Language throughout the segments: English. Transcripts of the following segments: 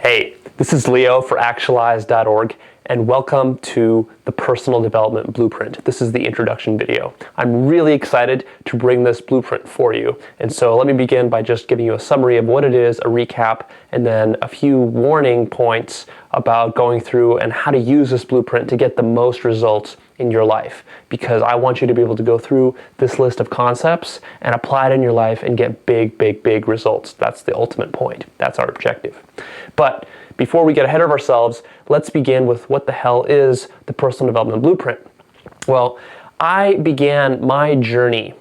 Hey, this is Leo for Actualized.org, and welcome to the Personal Development Blueprint. This is the introduction video. I'm really excited to bring this blueprint for you. And so let me begin by just giving you a summary of what it is, a recap, and then a few warning points about going through and how to use this blueprint to get the most results in your life. Because I want you to be able to go through this list of concepts and apply it in your life and get big results. That's the ultimate point. That's our objective. But before we get ahead of ourselves, let's begin with what the hell is the Personal Development Blueprint. Well, I began my journey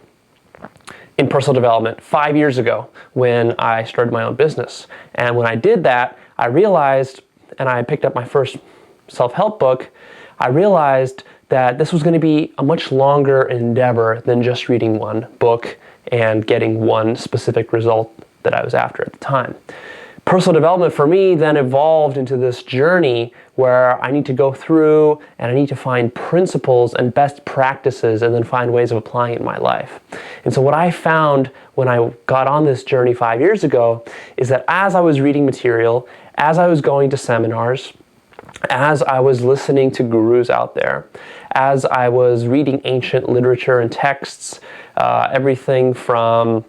in personal development 5 years ago when I started my own business. And when I did that, I realized, and I picked up my first self-help book, I realized that this was going to be a much longer endeavor than just reading one book and getting one specific result that I was after at the time. Personal development for me then evolved into this journey where I need to go through and I need to find principles and best practices and then find ways of applying it in my life. And so what I found when I got on this journey 5 years ago is that as I was reading material, as I was going to seminars, as I was listening to gurus out there, as I was reading ancient literature and texts, everything from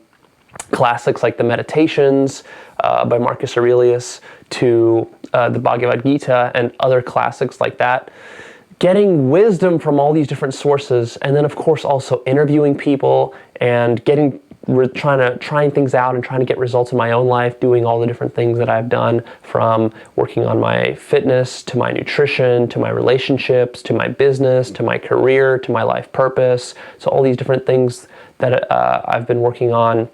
classics like the Meditations by Marcus Aurelius to the Bhagavad Gita and other classics like that, getting wisdom from all these different sources, and then of course also interviewing people and trying things out and trying to get results in my own life, doing all the different things that I've done, from working on my fitness, to my nutrition, to my relationships, to my business, to my career, to my life purpose. So all these different things that I've been working on.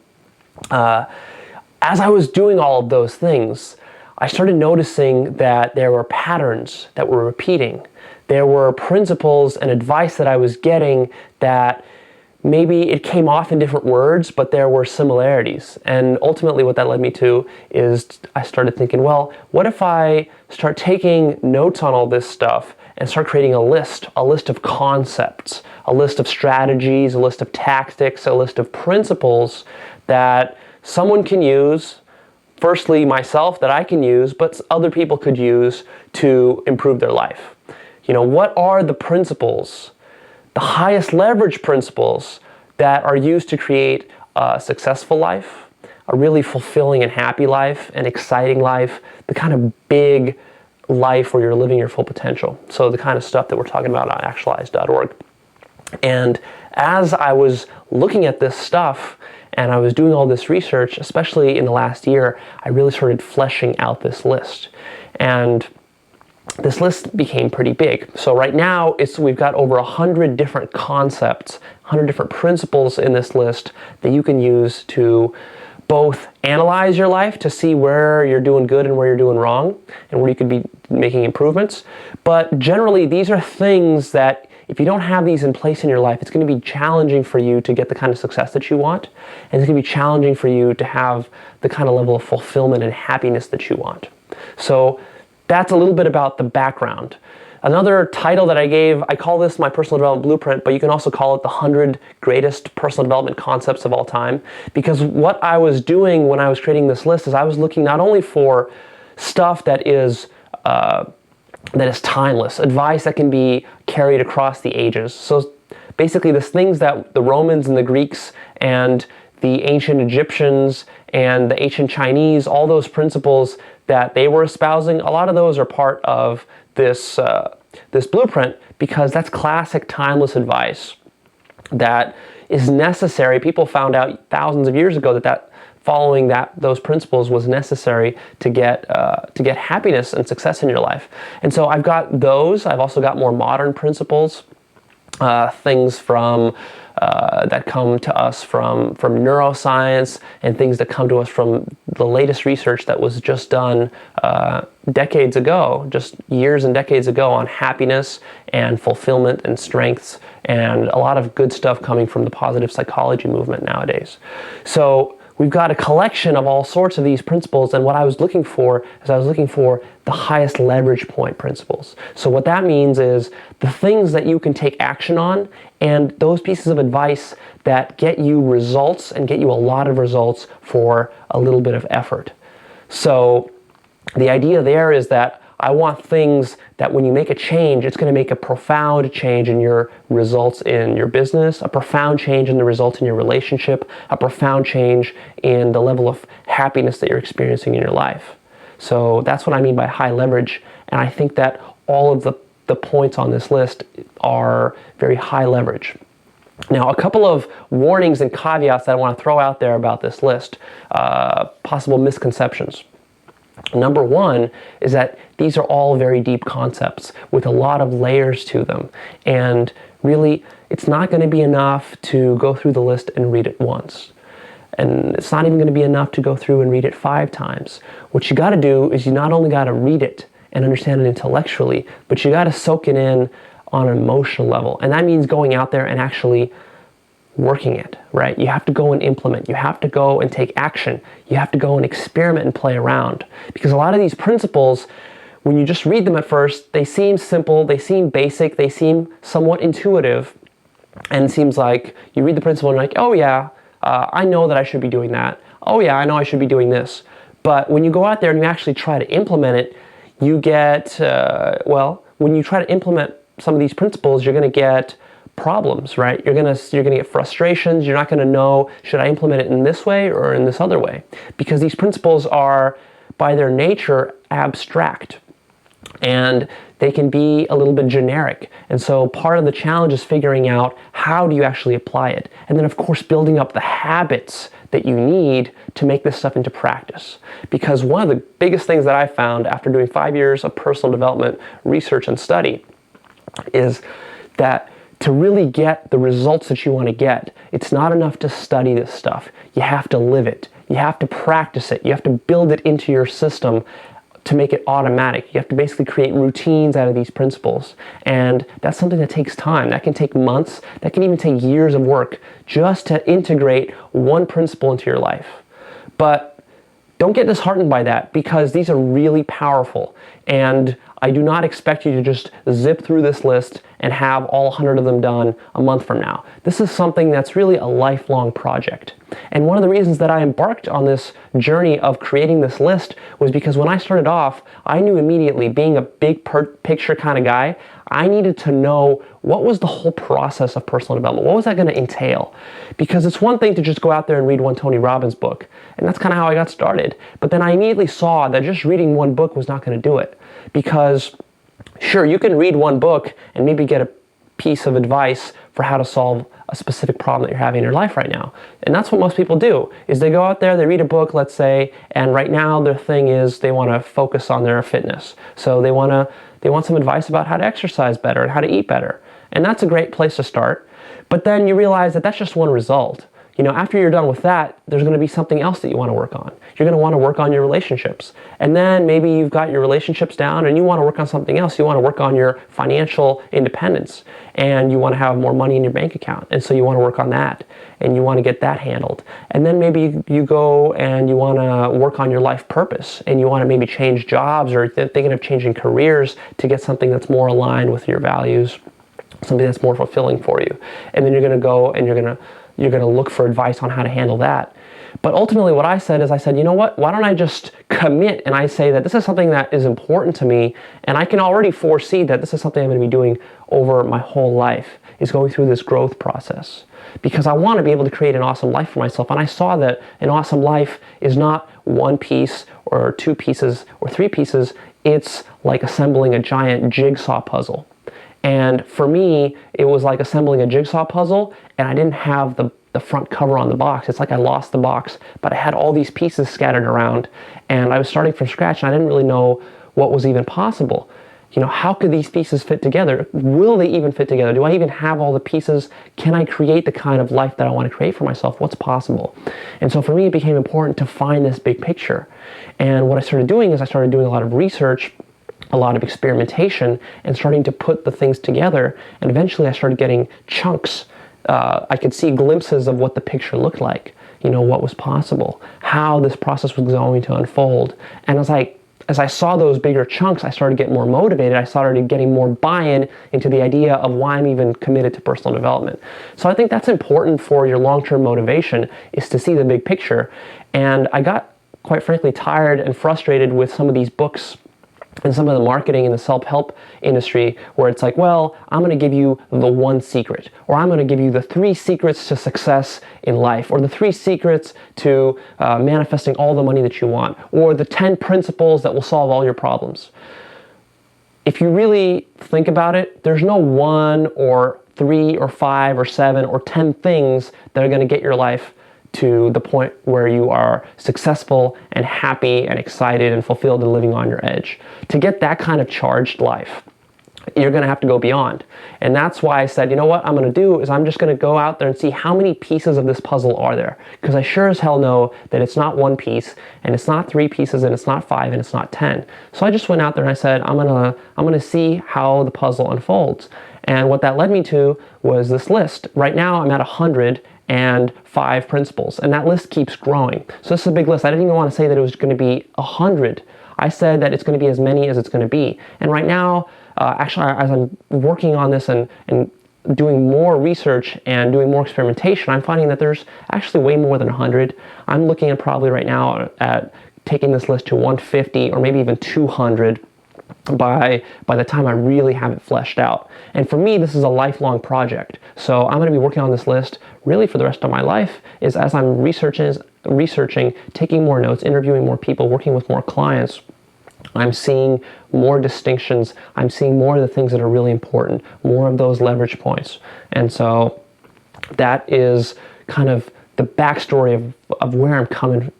As I was doing all of those things, I started noticing that there were patterns that were repeating. There were principles and advice that I was getting that maybe it came off in different words, but there were similarities. And ultimately what that led me to is I started thinking, well, what if I start taking notes on all this stuff and start creating a list of concepts, a list of strategies, a list of tactics, a list of principles that someone can use, firstly myself, that I can use, but other people could use to improve their life. You know, what are the principles, the highest leverage principles that are used to create a successful life, a really fulfilling and happy life, an exciting life, the kind of big life where you're living your full potential. So the kind of stuff that we're talking about on Actualized.org. And as I was looking at this stuff and I was doing all this research, especially in the last year, I really started fleshing out this list. And this list became pretty big. So right now we've got over 100 different concepts, 100 different principles in this list that you can use to both analyze your life to see where you're doing good and where you're doing wrong and where you could be making improvements. But generally, these are things that if you don't have these in place in your life, it's going to be challenging for you to get the kind of success that you want, and it's going to be challenging for you to have the kind of level of fulfillment and happiness that you want. So that's a little bit about the background. Another title that I gave, I call this my personal development blueprint, but you can also call it the 100 greatest personal development concepts of all time. Because what I was doing when I was creating this list is I was looking not only for stuff that is timeless, advice that can be carried across the ages. So basically the things that the Romans and the Greeks and the ancient Egyptians and the ancient Chinese, all those principles that they were espousing, a lot of those are part of this blueprint, because that's classic timeless advice that is necessary. People found out thousands of years ago that following those principles was necessary to get happiness and success in your life. And so I've got those. I've also got more modern principles, things from that come to us from neuroscience, and things that come to us from the latest research that was just done decades ago, just years and decades ago, on happiness and fulfillment and strengths, and a lot of good stuff coming from the positive psychology movement nowadays. So we've got a collection of all sorts of these principles, and what I was looking for is the highest leverage point principles. So what that means is the things that you can take action on, and those pieces of advice that get you results and get you a lot of results for a little bit of effort. So the idea there is that I want things that when you make a change, it's going to make a profound change in your results in your business, a profound change in the results in your relationship, a profound change in the level of happiness that you're experiencing in your life. So that's what I mean by high leverage. And I think that all of the points on this list are very high leverage. Now, a couple of warnings and caveats that I want to throw out there about this list, possible misconceptions. Number one is that these are all very deep concepts with a lot of layers to them. And really, it's not going to be enough to go through the list and read it once. And it's not even going to be enough to go through and read it 5 times. What you got to do is you not only got to read it and understand it intellectually, but you got to soak it in on an emotional level. And that means going out there and actually working it, right? You have to go and implement. You have to go and take action. You have to go and experiment and play around. Because a lot of these principles, when you just read them at first, they seem simple, they seem basic, they seem somewhat intuitive. And it seems like you read the principle and you're like, oh yeah, I know that I should be doing that. Oh yeah, I know I should be doing this. But when you go out there and you actually try to implement it, you get, when you try to implement some of these principles, you're going to get problems, right? You're gonna get frustrations. You're not gonna know, should I implement it in this way or in this other way? Because these principles are, by their nature, abstract. And they can be a little bit generic. And so part of the challenge is figuring out how do you actually apply it. And then of course building up the habits that you need to make this stuff into practice. Because one of the biggest things that I found after doing 5 years of personal development research and study is that to really get the results that you want to get, it's not enough to study this stuff. You have to live it. You have to practice it. You have to build it into your system to make it automatic. You have to basically create routines out of these principles. And that's something that takes time. That can take months. That can even take years of work just to integrate one principle into your life. But don't get disheartened by that, because these are really powerful. And I do not expect you to just zip through this list and have all 100 of them done a month from now. This is something that's really a lifelong project. And one of the reasons that I embarked on this journey of creating this list was because when I started off, I knew immediately, being a big picture kind of guy, I needed to know what was the whole process of personal development. What was that going to entail? Because it's one thing to just go out there and read one Tony Robbins book. And that's kind of how I got started. But then I immediately saw that just reading one book was not going to do it. Because sure, you can read one book and maybe get a piece of advice for how to solve a specific problem that you're having in your life right now. And that's what most people do, is they go out there, they read a book, let's say, and right now their thing is they want to focus on their fitness. So they want some advice about how to exercise better and how to eat better. And that's a great place to start. But then you realize that that's just one result. You know, after you're done with that, there's going to be something else that you want to work on. You're going to want to work on your relationships. And then maybe you've got your relationships down and you want to work on something else. You want to work on your financial independence, and you want to have more money in your bank account. And so you want to work on that, and you want to get that handled. And then maybe you go and you want to work on your life purpose, and you want to maybe change jobs or thinking of changing careers to get something that's more aligned with your values, something that's more fulfilling for you. And then you're going to go and you're going to look for advice on how to handle that. But ultimately what I said is, you know what, why don't I just commit and I say that this is something that is important to me, and I can already foresee that this is something I'm going to be doing over my whole life, is going through this growth process. Because I want to be able to create an awesome life for myself. And I saw that an awesome life is not one piece or 2 pieces or 3 pieces. It's like assembling a giant jigsaw puzzle. And for me, it was like assembling a jigsaw puzzle, and I didn't have the front cover on the box. It's like I lost the box, but I had all these pieces scattered around, and I was starting from scratch, and I didn't really know what was even possible. You know, how could these pieces fit together? Will they even fit together? Do I even have all the pieces? Can I create the kind of life that I want to create for myself? What's possible? And so for me, it became important to find this big picture. And what I started doing is I started doing a lot of research, a lot of experimentation, and starting to put the things together. And eventually I started getting chunks. I could see glimpses of what the picture looked like, you know, what was possible, how this process was going to unfold. And as I saw those bigger chunks, I started to get more motivated. I started getting more buy-in into the idea of why I'm even committed to personal development. So I think that's important for your long-term motivation, is to see the big picture. And I got quite frankly, tired and frustrated with some of these books and some of the marketing in the self-help industry where it's like, well, I'm going to give you the one secret, or I'm going to give you the 3 secrets to success in life, or the 3 secrets to manifesting all the money that you want, or the 10 principles that will solve all your problems. If you really think about it, there's no 1 or 3 or 5 or 7 or 10 things that are going to get your life to the point where you are successful and happy and excited and fulfilled and living on your edge. To get that kind of charged life, you're going to have to go beyond. And that's why I said, you know what I'm going to do is I'm just going to go out there and see how many pieces of this puzzle are there. Because I sure as hell know that it's not 1 piece, and it's not 3 pieces, and it's not 5, and it's not 10. So I just went out there and I said, I'm going to see how the puzzle unfolds. And what that led me to was this list. Right now I'm at 105 principles, and that list keeps growing. So this is a big list. I didn't even want to say that it was going to be 100. I said that it's going to be as many as it's going to be. And right now, actually, as I'm working on this and doing more research and doing more experimentation, I'm finding that there's actually way more than 100. I'm looking at probably right now at taking this list to 150 or maybe even 200 by the time I really have it fleshed out. And for me, this is a lifelong project. So I'm going to be working on this list really for the rest of my life, is as I'm researching, taking more notes, interviewing more people, working with more clients, I'm seeing more distinctions. I'm seeing more of the things that are really important, more of those leverage points. And so that is kind of the backstory of where I'm coming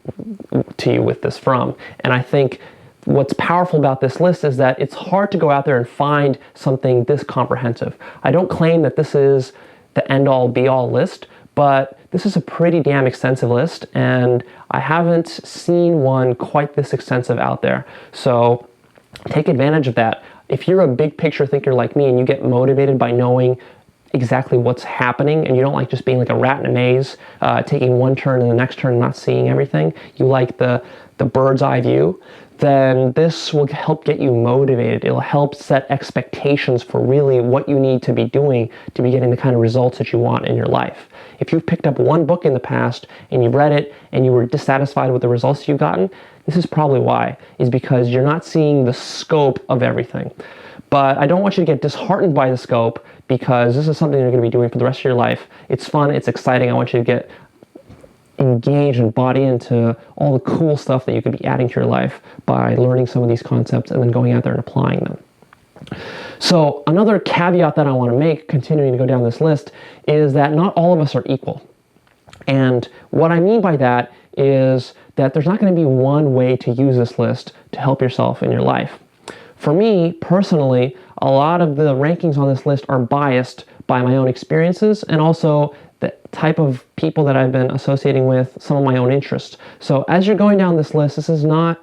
to you with this from. And I think what's powerful about this list is that it's hard to go out there and find something this comprehensive. I don't claim that this is the end-all be-all list, but this is a pretty damn extensive list, and I haven't seen one quite this extensive out there. So take advantage of that. If you're a big picture thinker like me and you get motivated by knowing exactly what's happening, and you don't like just being like a rat in a maze, taking one turn and the next turn and not seeing everything, you like the bird's eye view, then this will help get you motivated. It'll help set expectations for really what you need to be doing to be getting the kind of results that you want in your life. If you've picked up one book in the past and you've read it and you were dissatisfied with the results you've gotten, this is probably why, is because you're not seeing the scope of everything. But I don't want you to get disheartened by the scope, because this is something you're going to be doing for the rest of your life. It's fun, it's exciting. I want you to get engage and bought into all the cool stuff that you could be adding to your life by learning some of these concepts and then going out there and applying them. So another caveat that I want to make, continuing to go down this list, is that not all of us are equal. And what I mean by that is that there's not going to be one way to use this list to help yourself in your life. For me, personally, a lot of the rankings on this list are biased by my own experiences and also the type of people that I've been associating with, some of my own interests. So as you're going down this list, this is not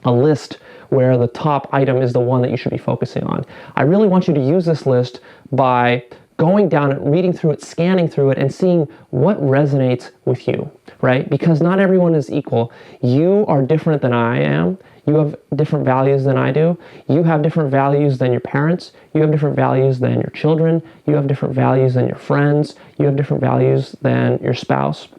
a list where the top item is the one that you should be focusing on. I really want you to use this list by going down it, reading through it, scanning through it, and seeing what resonates with you, right? Because not everyone is equal. You are different than I am. You have different values than I do. You have different values than your parents. You have different values than your children. You have different values than your friends. You have different values than your spouse.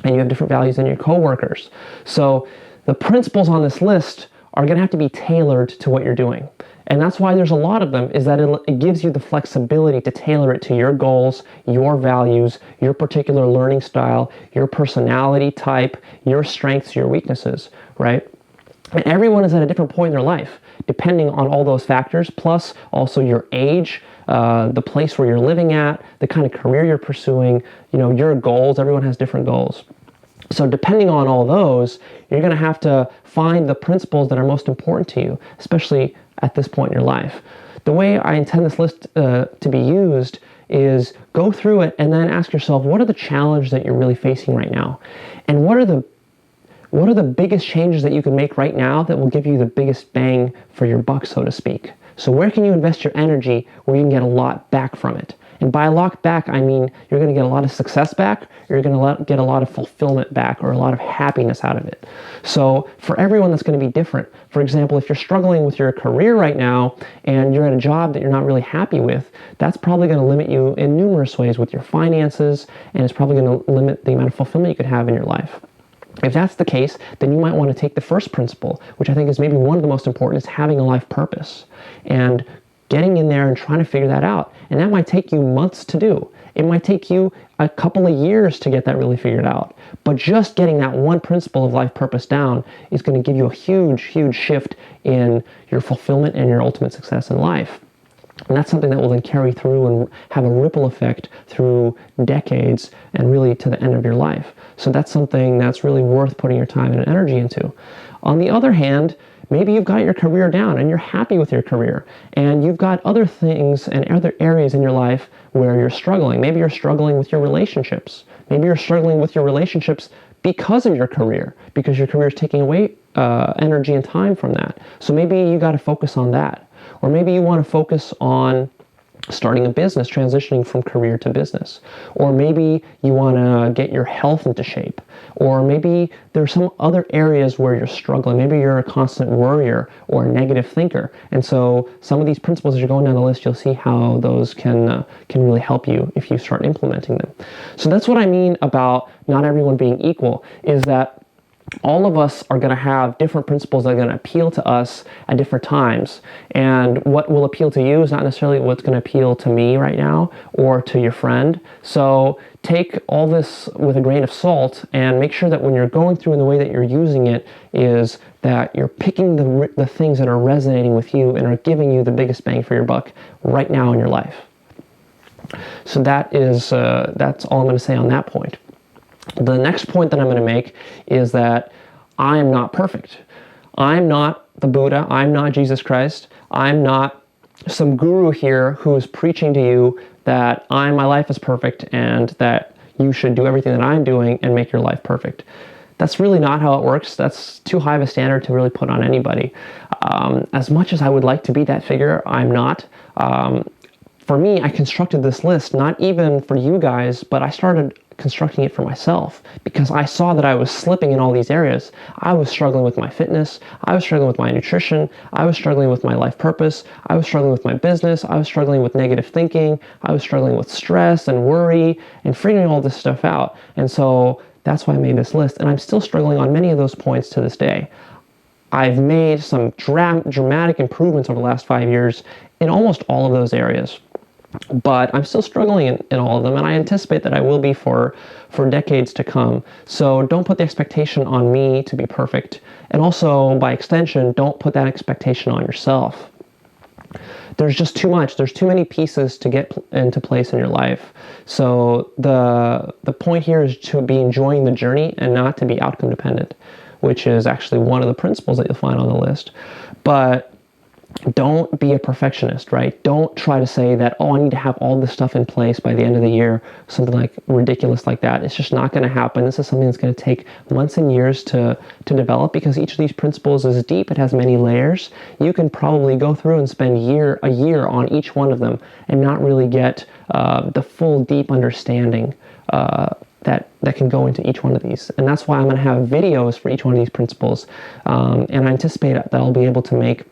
And you have different values than your coworkers. So the principles on this list are going to have to be tailored to what you're doing. And that's why there's a lot of them, is that it gives you the flexibility to tailor it to your goals, your values, your particular learning style, your personality type, your strengths, your weaknesses, right? And everyone is at a different point in their life, depending on all those factors, plus also your age, the place where you're living at, the kind of career you're pursuing, your goals. Everyone has different goals. So depending on all those, you're going to have to find the principles that are most important to you, especially at this point in your life. The way I intend this list to be used is go through it and then ask yourself, what are the challenges that you're really facing right now? And what are the biggest changes that you can make right now that will give you the biggest bang for your buck, so to speak? So where can you invest your energy where you can get a lot back from it? And by a lot back, I mean you're going to get a lot of success back, or you're going to get a lot of fulfillment back, or a lot of happiness out of it. So for everyone, that's going to be different. For example, if you're struggling with your career right now and you're at a job that you're not really happy with, that's probably going to limit you in numerous ways with your finances, and it's probably going to limit the amount of fulfillment you could have in your life. If that's the case, then you might want to take the first principle, which I think is maybe one of the most important, is having a life purpose. And getting in there and trying to figure that out. And that might take you months to do. It might take you a couple of years to get that really figured out. But just getting that one principle of life purpose down is going to give you a huge, huge shift in your fulfillment and your ultimate success in life. And that's something that will then carry through and have a ripple effect through decades and really to the end of your life. So that's something that's really worth putting your time and energy into. On the other hand, maybe you've got your career down and you're happy with your career, and you've got other things and other areas in your life where you're struggling. Maybe you're struggling with your relationships. Maybe you're struggling with your relationships because of your career, because your career is taking away energy and time from that. So maybe you got to focus on that. Or maybe you want to focus on starting a business, transitioning from career to business. Or maybe you want to get your health into shape. Or maybe there's some other areas where you're struggling. Maybe you're a constant worrier or a negative thinker. And so some of these principles, as you're going down the list, you'll see how those can really help you if you start implementing them. So that's what I mean about not everyone being equal, is that all of us are going to have different principles that are going to appeal to us at different times. And what will appeal to you is not necessarily what's going to appeal to me right now or to your friend. So take all this with a grain of salt and make sure that when you're going through and the way that you're using it is that you're picking the things that are resonating with you and are giving you the biggest bang for your buck right now in your life. So that's all I'm going to say on that point. The next point that I'm going to make is that I am not perfect. I'm not the Buddha. I'm not Jesus Christ. I'm not some guru here who is preaching to you that my life is perfect and that you should do everything that I'm doing and make your life perfect. That's really not how it works. That's too high of a standard to really put on anybody. As much as I would like to be that figure, I'm not. For me, I constructed this list, not even for you guys, but I started constructing it for myself because I saw that I was slipping in all these areas. I was struggling with my fitness. I was struggling with my nutrition. I was struggling with my life purpose. I was struggling with my business. I was struggling with negative thinking. I was struggling with stress and worry and figuring all this stuff out. And so that's why I made this list. And I'm still struggling on many of those points to this day. I've made some dramatic improvements over the last 5 years in almost all of those areas. But I'm still struggling in all of them, and I anticipate that I will be for decades to come. So don't put the expectation on me to be perfect. And also, by extension, don't put that expectation on yourself. There's just too much. There's too many pieces to get into place in your life. So the point here is to be enjoying the journey and not to be outcome dependent, which is actually one of the principles that you'll find on the list. But don't be a perfectionist, right? Don't try to say that, oh, I need to have all this stuff in place by the end of the year, something like ridiculous like that. It's just not going to happen. This is something that's going to take months and years to develop because each of these principles is deep. It has many layers. You can probably go through and spend a year on each one of them and not really get the full deep understanding that can go into each one of these. And that's why I'm going to have videos for each one of these principles. And I anticipate that I'll be able to make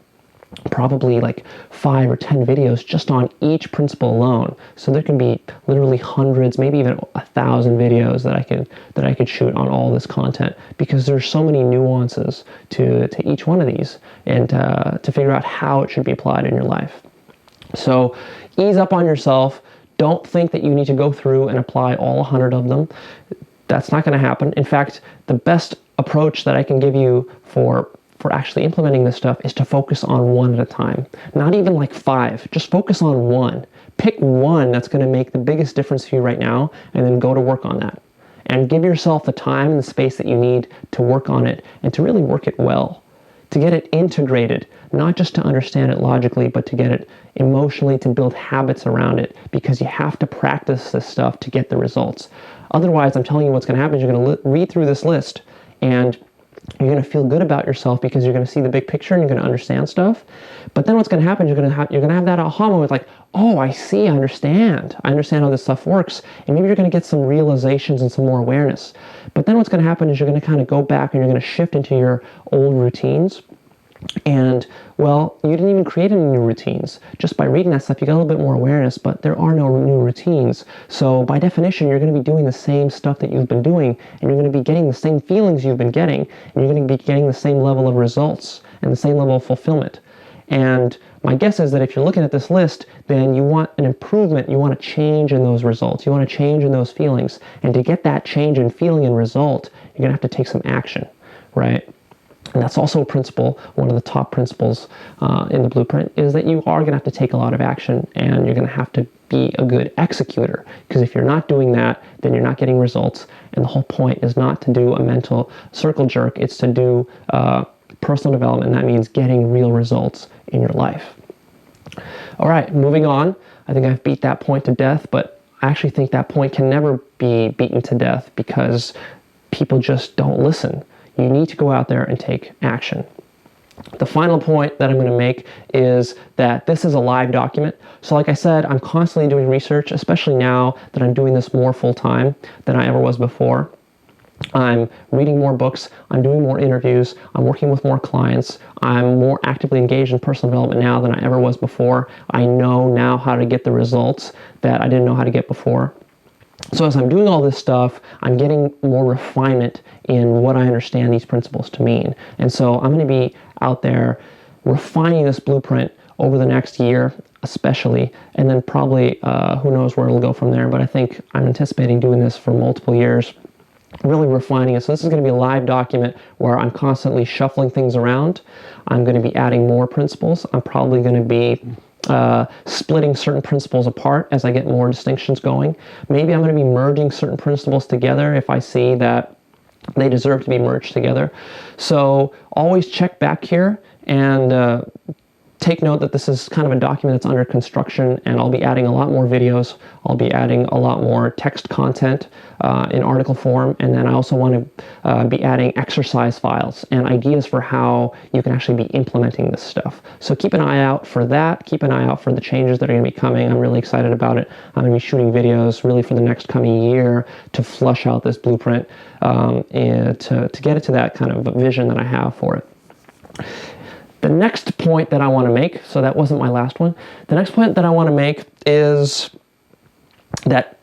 probably like 5 or 10 videos just on each principle alone. So there can be literally hundreds, maybe even 1,000 videos that I could shoot on all this content because there's so many nuances to each one of these and to figure out how it should be applied in your life. So ease up on yourself. Don't think that you need to go through and apply all 100 of them. That's not going to happen. In fact, the best approach that I can give you for actually implementing this stuff is to focus on one at a time. Not even like 5, just focus on one. Pick one that's going to make the biggest difference for you right now and then go to work on that. And give yourself the time and the space that you need to work on it and to really work it well. To get it integrated, not just to understand it logically, but to get it emotionally, to build habits around it, because you have to practice this stuff to get the results. Otherwise, I'm telling you what's going to happen is you're going to read through this list and you're going to feel good about yourself because you're going to see the big picture and you're going to understand stuff. But then what's going to happen is you're going to have that aha moment like, oh, I see, I understand how this stuff works. And maybe you're going to get some realizations and some more awareness. But then what's going to happen is you're going to kind of go back and you're going to shift into your old routines. And Well, you didn't even create any new routines. Just by reading that stuff, you got a little bit more awareness, but there are no new routines. So by definition, you're going to be doing the same stuff that you've been doing, and you're going to be getting the same feelings you've been getting, and you're going to be getting the same level of results and the same level of fulfillment. And my guess is that if you're looking at this list, then you want an improvement, you want a change in those results, you want a change in those feelings. And to get that change in feeling and result, you're going to have to take some action, right? And that's also a principle, one of the top principles in the blueprint, is that you are going to have to take a lot of action, and you're going to have to be a good executor. Because if you're not doing that, then you're not getting results. And the whole point is not to do a mental circle jerk, it's to do personal development, and that means getting real results in your life. All right, moving on. I think I've beat that point to death, but I actually think that point can never be beaten to death because people just don't listen. You need to go out there and take action. The final point that I'm going to make is that this is a live document. So like I said, I'm constantly doing research, especially now that I'm doing this more full-time than I ever was before. I'm reading more books, I'm doing more interviews, I'm working with more clients, I'm more actively engaged in personal development now than I ever was before. I know now how to get the results that I didn't know how to get before. So as I'm doing all this stuff, I'm getting more refinement in what I understand these principles to mean. And so I'm going to be out there refining this blueprint over the next year, especially, and then probably who knows where it'll go from there. But I think I'm anticipating doing this for multiple years, really refining it. So this is going to be a live document where I'm constantly shuffling things around. I'm going to be adding more principles. I'm probably going to be splitting certain principles apart as I get more distinctions going. Maybe I'm going to be merging certain principles together if I see that they deserve to be merged together. So always check back here and take note that this is kind of a document that's under construction, and I'll be adding a lot more videos. I'll be adding a lot more text content in article form, and then I also want to be adding exercise files and ideas for how you can actually be implementing this stuff. So keep an eye out for that. Keep an eye out for the changes that are going to be coming. I'm really excited about it. I'm going to be shooting videos really for the next coming year to flush out this blueprint and to get it to that kind of vision that I have for it. The next point that I want to make, so that wasn't my last one, the next point that I want to make is that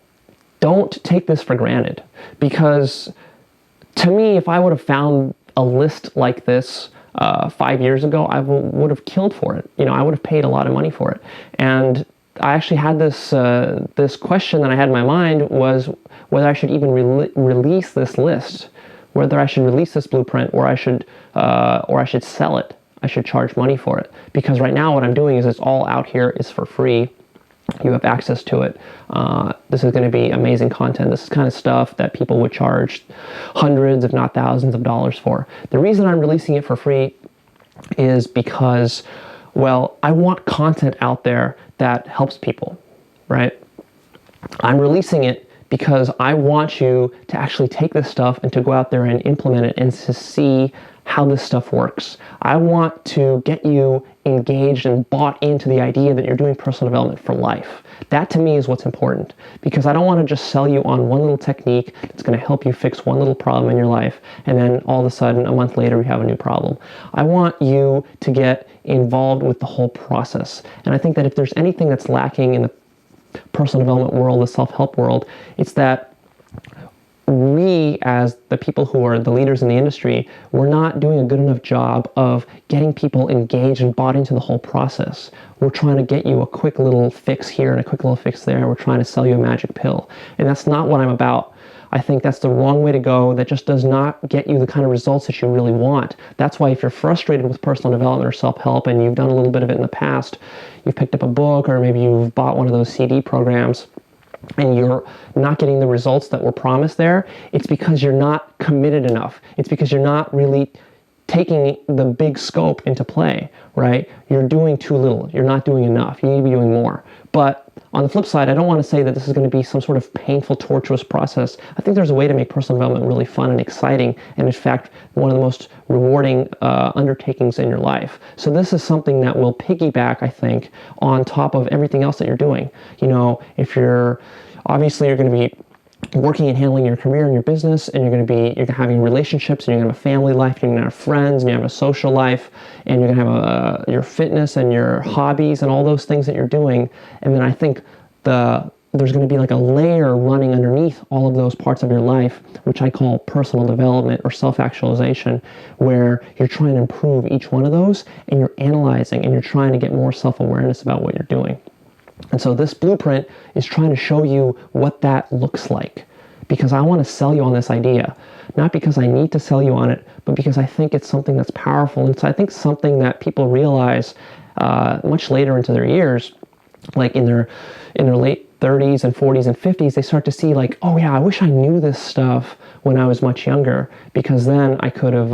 don't take this for granted. Because to me, if I would have found a list like this 5 years ago, I would have killed for it. You know, I would have paid a lot of money for it. And I actually had this question that I had in my mind was whether I should even release this list, whether I should release this blueprint, or I should sell it. I should charge money for it. Because right now what I'm doing is it's all out here, it's for free. You have access to it. This is going to be amazing content. This is kind of stuff that people would charge hundreds, if not thousands of dollars for. The reason I'm releasing it for free is because, well, I want content out there that helps people, right? I'm releasing it because I want you to actually take this stuff and to go out there and implement it and to see how this stuff works. I want to get you engaged and bought into the idea that you're doing personal development for life. That to me is what's important, because I don't want to just sell you on one little technique that's going to help you fix one little problem in your life, and then all of a sudden, a month later, you have a new problem. I want you to get involved with the whole process. And I think that if there's anything that's lacking in the personal development world, the self-help world, it's that we, as the people who are the leaders in the industry, we're not doing a good enough job of getting people engaged and bought into the whole process. We're trying to get you a quick little fix here and a quick little fix there. We're trying to sell you a magic pill. And that's not what I'm about. I think that's the wrong way to go. That just does not get you the kind of results that you really want. That's why if you're frustrated with personal development or self-help and you've done a little bit of it in the past, you've picked up a book or maybe you've bought one of those CD programs, and you're not getting the results that were promised there, it's because you're not committed enough. It's because you're not really taking the big scope into play, right? You're doing too little. You're not doing enough. You need to be doing more. But on the flip side, I don't want to say that this is going to be some sort of painful, tortuous process. I think there's a way to make personal development really fun and exciting, and in fact, one of the most rewarding undertakings in your life. So this is something that will piggyback, I think, on top of everything else that you're doing. You know, if you're, obviously you're going to be working and handling your career and your business, and you're having relationships, and you're gonna have a family life, you're gonna have friends, and you have a social life, and you're gonna have your fitness and your hobbies and all those things that you're doing. And then I think there's going to be like a layer running underneath all of those parts of your life, which I call personal development or self-actualization, where you're trying to improve each one of those, and you're analyzing, and you're trying to get more self-awareness about what you're doing. And so this blueprint is trying to show you what that looks like, because I want to sell you on this idea, not because I need to sell you on it, but because I think it's something that's powerful. And so I think something that people realize much later into their years, like in their late 30s and 40s and 50s, they start to see like, oh yeah, I wish I knew this stuff when I was much younger, because then I could have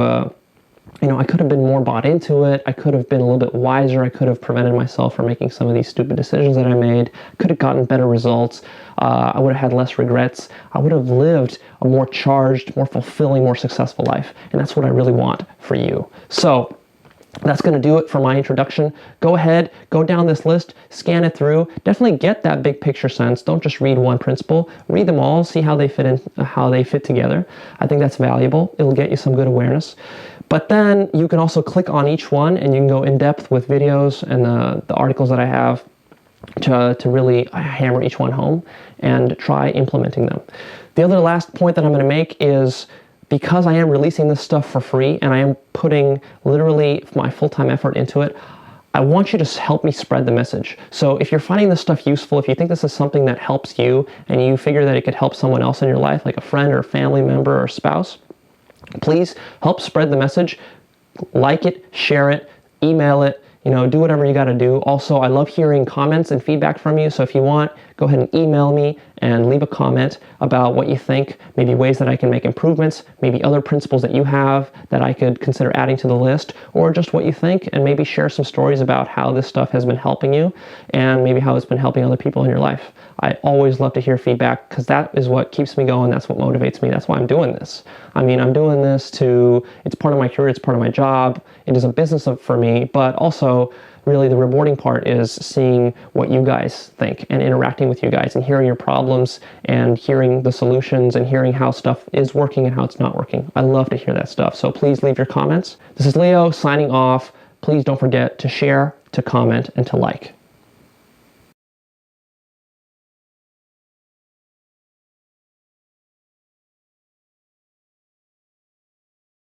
I could have been more bought into it. I could have been a little bit wiser. I could have prevented myself from making some of these stupid decisions that I made. Could have gotten better results. I would have had less regrets. I would have lived a more charged, more fulfilling, more successful life. And that's what I really want for you. So that's going to do it for my introduction. Go ahead, go down this list, scan it through. Definitely get that big picture sense. Don't just read one principle. Read them all, see how they fit together. I think that's valuable. It'll get you some good awareness. But then you can also click on each one, and you can go in depth with videos and the articles that I have to really hammer each one home and try implementing them. The other last point that I'm going to make is, because I am releasing this stuff for free and I am putting literally my full-time effort into it, I want you to help me spread the message. So if you're finding this stuff useful, if you think this is something that helps you and you figure that it could help someone else in your life, like a friend or a family member or a spouse, please help spread the message. Like it, share it, email it, do whatever you got to do. Also, I love hearing comments and feedback from you. So if you want, go ahead and email me and leave a comment about what you think, maybe ways that I can make improvements, maybe other principles that you have that I could consider adding to the list, or just what you think, and maybe share some stories about how this stuff has been helping you and maybe how it's been helping other people in your life. I always love to hear feedback, because that is what keeps me going. That's what motivates me. That's why I'm doing this. I'm doing this it's part of my career. It's part of my job. It is a business for me, but also really the rewarding part is seeing what you guys think and interacting with you guys and hearing your problems and hearing the solutions and hearing how stuff is working and how it's not working. I love to hear that stuff. So please leave your comments. This is Leo signing off. Please don't forget to share, to comment, and to like.